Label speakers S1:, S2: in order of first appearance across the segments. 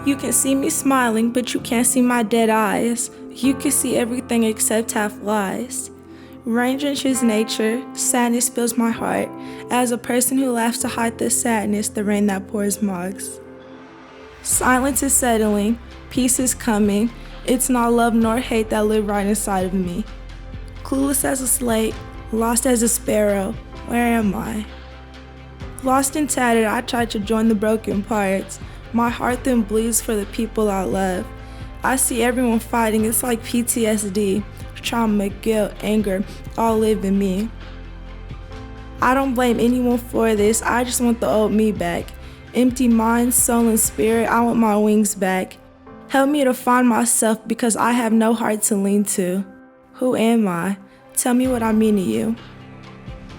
S1: You can see me smiling, but you can't see my dead eyes. You can see everything except half lies. Rain drenches nature, sadness fills my heart. As a person who laughs to hide the sadness, the rain that pours mocks. Silence is settling, peace is coming. It's not love nor hate that live right inside of me. Clueless as a slate, lost as a sparrow, where am I? Lost and tattered, I try to join the broken parts. My heart then bleeds for the people I love. I see everyone fighting, it's like PTSD. Trauma, guilt, anger, all live in me. I don't blame anyone for this, I just want the old me back. Empty mind, soul, and spirit, I want my wings back. Help me to find myself because I have no heart to lean to. Who am I? Tell me what I mean to you.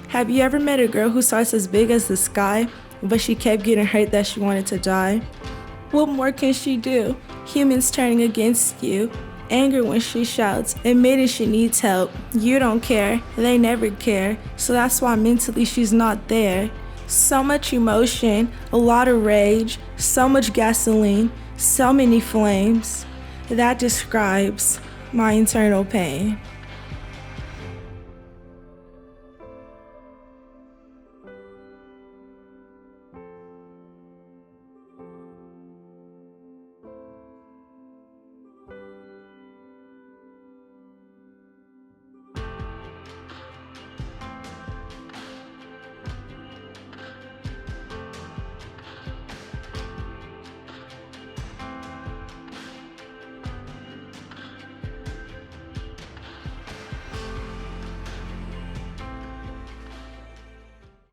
S1: Have you ever met a girl who starts as big as the sky, but she kept getting hurt that she wanted to die? What more can she do? Humans turning against you. Anger when she shouts, admitting she needs help. You don't care, they never care, so that's why mentally she's not there. So much emotion, a lot of rage, so much gasoline, so many flames. That describes my internal pain.